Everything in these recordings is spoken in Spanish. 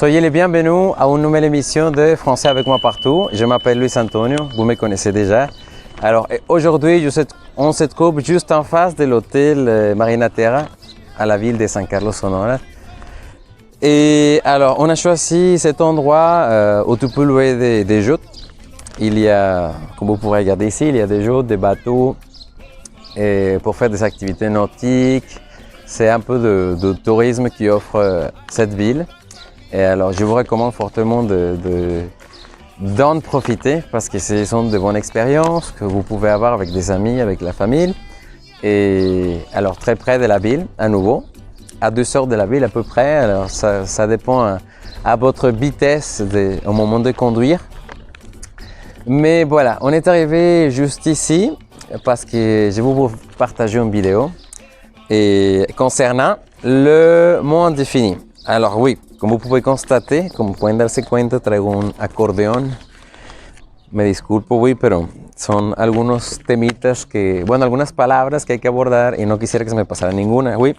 Soyez les bienvenus à une nouvelle émission de Français avec moi partout. Je m'appelle Luis Antonio, vous me connaissez déjà. Alors aujourd'hui, on se trouve juste en face de l'hôtel Marina Terra à la ville de San Carlos, Sonora. Et alors, on a choisi cet endroit où tu peux louer des yachts. Il y a, comme vous pourrez regarder ici, il y a des yachts, des bateaux pour faire des activités nautiques. C'est un peu de tourisme qui offre cette ville. Et alors, je vous recommande fortement d'en profiter parce que ce sont de bonnes expériences que vous pouvez avoir avec des amis, avec la famille. Et alors, très près de la ville, à nouveau, à 2 heures de la ville à peu près. Alors, ça dépend à votre vitesse au moment de conduire. Mais voilà, on est arrivé juste ici parce que je vais vous partager une vidéo et concernant le mot indéfini. Alors oui, como pueden constatar, como pueden darse cuenta, traigo un acordeón. Me disculpo, güey, pero son algunos temitas que, bueno, algunas palabras que hay que abordar y no quisiera que se me pasara ninguna, güey.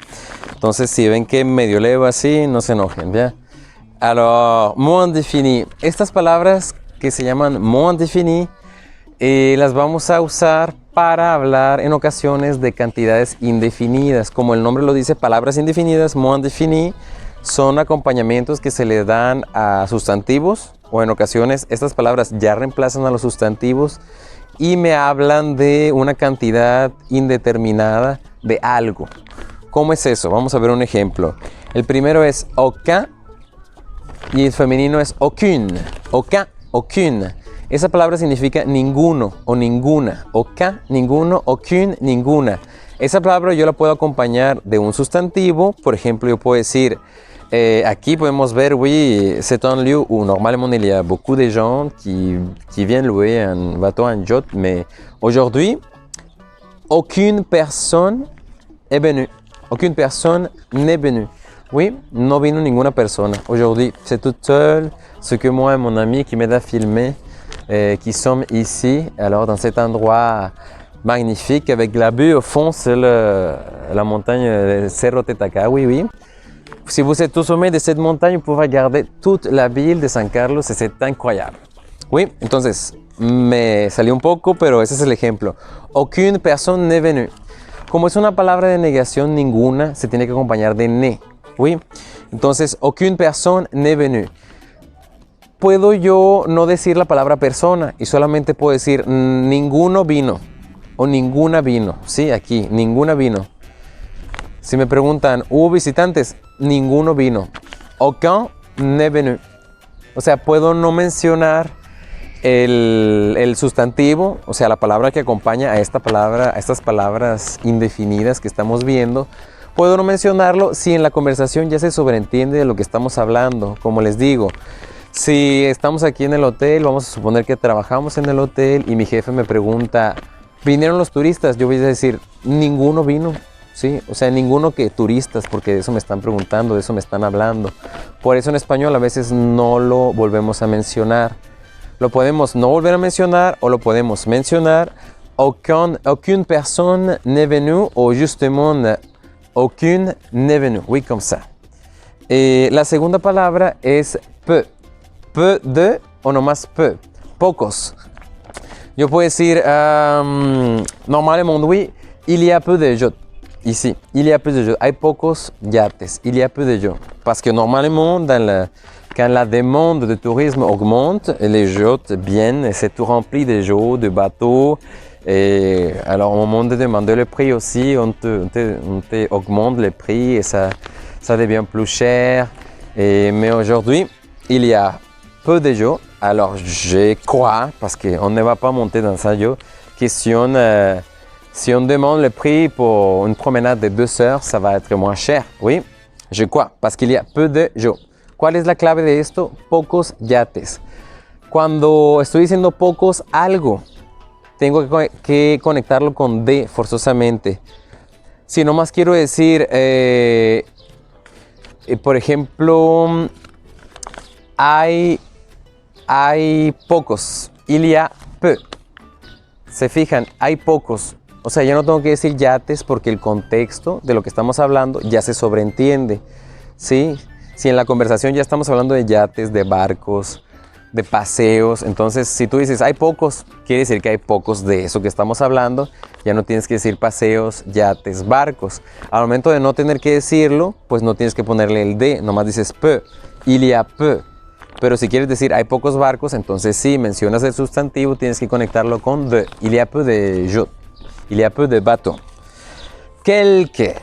Entonces, si ven que medio leo así, no se enojen, ¿ya? Alors, mot indéfini. Estas palabras que se llaman mot indéfini, las vamos a usar para hablar en ocasiones de cantidades indefinidas. Como el nombre lo dice, palabras indefinidas, mot indéfini, son acompañamientos que se le dan a sustantivos o en ocasiones estas palabras ya reemplazan a los sustantivos y me hablan de una cantidad indeterminada de algo. ¿Cómo es eso? Vamos a ver un ejemplo. El primero es aucun y el femenino es aucune. Aucun, aucune. Esa palabra significa ninguno o ninguna. Aucun, ninguno, aucune, ninguna. Esa palabra yo la puedo acompañar de un sustantivo. Por ejemplo, yo puedo decir, aquí podemos ver, oui, c'est un lieu où normalement il y a beaucoup de gens qui viennent louer un bateau, un yacht, mais aujourd'hui, aucune personne est venue. Aucune personne n'est venue. Oui, no vino ninguna persona. Aujourd'hui, c'est toute seule, ce que moi et mon ami qui m'aide à filmer, qui sommes ici, alors dans cet endroit magnifique avec la vue au fond, c'est la montagne Cerro Tetaca, oui, oui. Si vous êtes au sommet de cette montagne, vous pouvez regarder toute la ville de San Carlos, c'est incroyable. Oui, entonces, me salió un poco, pero ese es el ejemplo. Aucune personne n'est venue. Como es una palabra de negación, ninguna, se tiene que acompañar de ne. Oui, entonces, aucune personne n'est venue. Puedo yo no decir la palabra persona y solamente puedo decir ninguno vino o ninguna vino. Sí, aquí, ninguna vino. Si me preguntan, ¿hubo visitantes? Ninguno vino. Aucun n'est venu. O sea, puedo no mencionar el sustantivo, o sea, la palabra que acompaña a esta palabra, a estas palabras indefinidas que estamos viendo. Puedo no mencionarlo si en la conversación ya se sobreentiende de lo que estamos hablando. Como les digo, si estamos aquí en el hotel, vamos a suponer que trabajamos en el hotel y mi jefe me pregunta, ¿vinieron los turistas? Yo voy a decir, ninguno vino. Sí, o sea, ninguno que turistas, porque de eso me están preguntando, de eso me están hablando. Por eso en español a veces no lo volvemos a mencionar. Lo podemos no volver a mencionar o lo podemos mencionar. Aucune personne n'est venue o justement aucune n'est venue. Oui, comme ça. La segunda palabra es peu. Peu de o nomás peu. Pocos. Yo puedo decir, normalement, oui, il y a peu de yachts. Ici, il y a peu de yachts. Hay pocos yates. Il y a peu de yachts. Parce que normalement, quand la demande de tourisme augmente, les yachts viennent et c'est tout rempli de yachts, de bateaux. Et alors, au moment de demander le prix aussi, on te augmente le prix et ça devient plus cher. Mais aujourd'hui, il y a peu de yachts. Alors, je crois, parce qu'on ne va pas monter dans un yacht, que si on demande le prix pour une promenade de 2 heures, ça va être moins cher. Oui, je crois, parce qu'il y a peu de yachts. ¿Cuál es la clave de esto? Pocos yates. Cuando estoy diciendo pocos algo, tengo que conectarlo con de forzosamente. Si nomás quiero decir, por ejemplo, hay pocos. Il y a peu. Se fijan, hay pocos. O sea, ya no tengo que decir yates porque el contexto de lo que estamos hablando ya se sobreentiende. ¿Sí? Si en la conversación ya estamos hablando de yates, de barcos, de paseos, entonces si tú dices hay pocos, quiere decir que hay pocos de eso que estamos hablando. Ya no tienes que decir paseos, yates, barcos. Al momento de no tener que decirlo, pues no tienes que ponerle el de, nomás dices peu, il y a peu. Pero si quieres decir hay pocos barcos, entonces sí, mencionas el sustantivo, tienes que conectarlo con de. Il y a peu de yachts, il y a peu de bateaux. Quelques,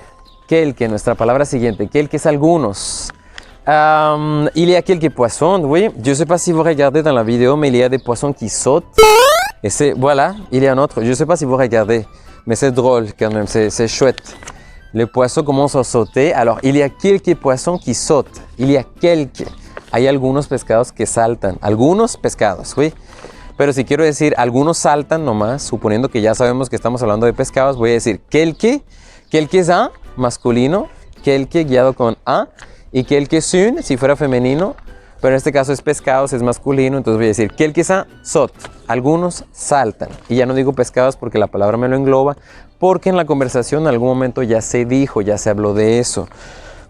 nuestra palabra siguiente, quelques algunos. Il y a quelques poissons, oui. Je ne sais pas si vous regardez dans la vidéo, mais il y a des poissons qui sautent. Et c'est, voilà, il y a un autre. Je ne sais pas si vous regardez, mais c'est drôle quand même, c'est chouette. Les poissons commencent à sauter. Alors, il y a quelques poissons qui sautent. Il y a quelques. Hay algunos pescados que saltan. Algunos pescados, oui. Pero si quiero decir algunos saltan nomás, suponiendo que ya sabemos que estamos hablando de pescados, voy a decir quelques-uns, masculino, quelques guiado con a, y quelques-unes, si fuera femenino, pero en este caso es pescados, es masculino, entonces voy a decir quelques-uns sautent, algunos saltan. Y ya no digo pescados porque la palabra me lo engloba, porque en la conversación en algún momento ya se dijo, ya se habló de eso.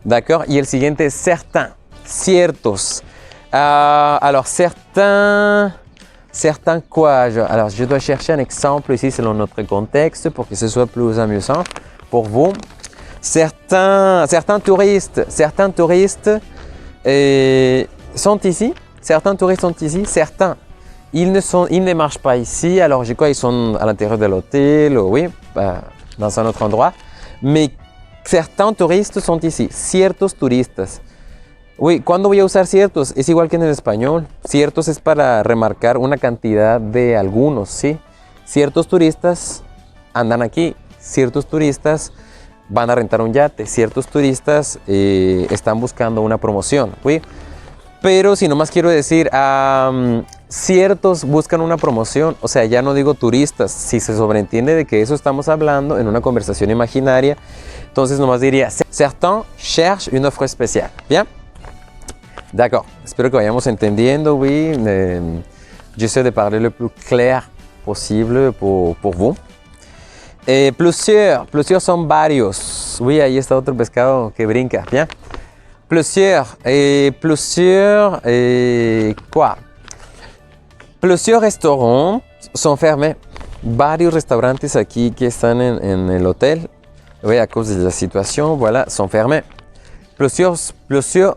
D'accord? Y el siguiente es certains, ciertos. Alors certains quoi? Alors je dois chercher un exemple ici selon notre contexte pour que ce soit plus amusant pour vous. Certains touristes sont ici. Certains touristes sont ici. Certains, ils ne marchent pas ici. Alors, je crois qu'ils sont à l'intérieur de l'hôtel, oui, dans un autre endroit. Mais certains touristes sont ici. Ciertos turistas. Oui, ¿cuándo voy a usar ciertos? Es igual que en el español. Ciertos es para remarcar una cantidad de algunos, ¿sí? Ciertos turistas andan aquí. Ciertos turistas van a rentar un yate, ciertos turistas están buscando una promoción, ¿sí? Pero si nomás quiero decir, ciertos buscan una promoción, o sea, ya no digo turistas, si se sobreentiende de que eso estamos hablando en una conversación imaginaria, entonces nomás diría, certains cherchent une offre spéciale, ¿bien? D'accord, espero que vayamos entendiendo, oui, j'essaie de parler le plus clair possible pour vous. Plusieurs son varios. Oui, ahí está otro pescado que brinca. Bien. Plusieurs quoi? Plusieurs restaurants sont fermés. Varios restaurantes aquí que están en el hotel, oui, à cause de la situación, voilà, sont fermés. Plusieurs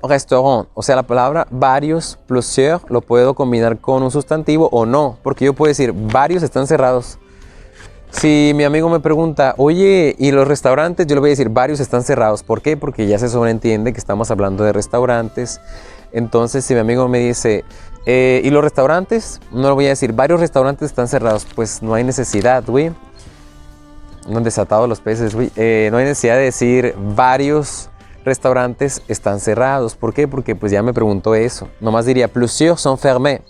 restaurants, o sea, la palabra varios, plusieurs, lo puedo combinar con un sustantivo o no, porque yo puedo decir varios están cerrados. Si mi amigo me pregunta, oye, ¿y los restaurantes? Yo le voy a decir, varios están cerrados. ¿Por qué? Porque ya se sobreentiende que estamos hablando de restaurantes. Entonces, si mi amigo me dice, ¿y los restaurantes? No le voy a decir, varios restaurantes están cerrados. Pues no hay necesidad, güey. No han desatado los peces, güey. No hay necesidad de decir, varios restaurantes están cerrados. ¿Por qué? Porque pues ya me preguntó eso. Nomás diría, plusieurs sont fermés.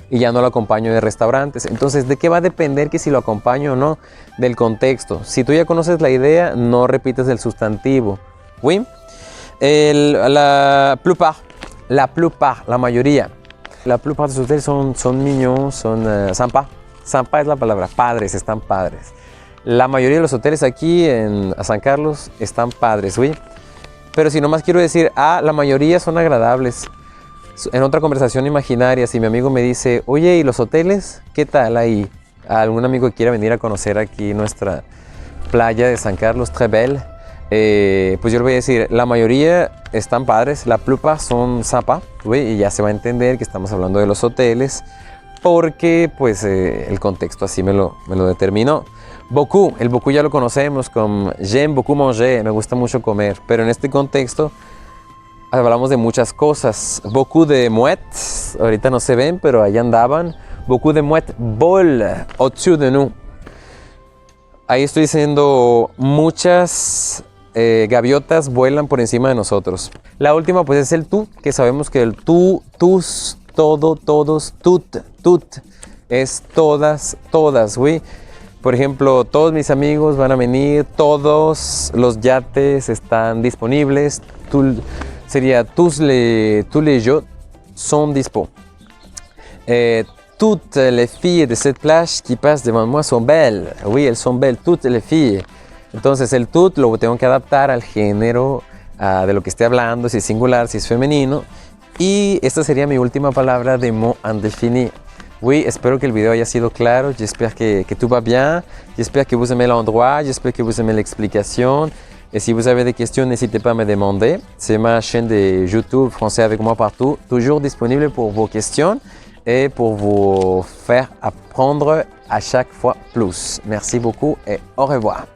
Y ya no lo acompaño de restaurantes. Entonces, ¿de qué va a depender que si lo acompaño o no? Del contexto. Si tú ya conoces la idea, no repites el sustantivo. ¿Oui? La plupart, la mayoría. La plupart de los hoteles son mignons, son sympas. Sympa es la palabra, padres, están padres. La mayoría de los hoteles aquí a San Carlos están padres, ¿oui? Pero si nomás quiero decir, la mayoría son agradables. En otra conversación imaginaria, si mi amigo me dice, oye, ¿y los hoteles? ¿Qué tal ahí? ¿Algún amigo que quiera venir a conocer aquí nuestra playa de San Carlos, très belle? Pues yo le voy a decir, la mayoría están padres, la plupart son sympas, y ya se va a entender que estamos hablando de los hoteles, porque pues el contexto así me lo determinó. Beaucoup, el beaucoup ya lo conocemos como j'aime beaucoup manger, me gusta mucho comer, pero en este contexto hablamos de muchas cosas. Beaucoup de mouettes, ahorita no se ven, pero ahí andaban. Beaucoup de mouettes volent au-dessus de nous. Ahí estoy diciendo muchas gaviotas vuelan por encima de nosotros. La última pues es el tú, que sabemos que el tú, tus, todo, todos, tout es todas, ¿oui? Por ejemplo, todos mis amigos van a venir, todos los yates están disponibles, sería tous les yachts sont dispo. Toutes les filles de cette plage qui passent devant moi sont belles. Oui, elles sont belles, toutes les filles. Entonces el tout lo tengo que adaptar al género de lo que esté hablando, si es singular, si es femenino. Y esta sería mi última palabra de mot indéfini. Oui, espero que le vidéo haya sido claro. J'espère que tout va bien. J'espère que vous aimez l'endroit. J'espère que vous aimez l'explication. Et si vous avez des questions, n'hésitez pas à me demander. C'est ma chaîne de YouTube Français avec moi partout, toujours disponible pour vos questions et pour vous faire apprendre à chaque fois plus. Merci beaucoup et au revoir.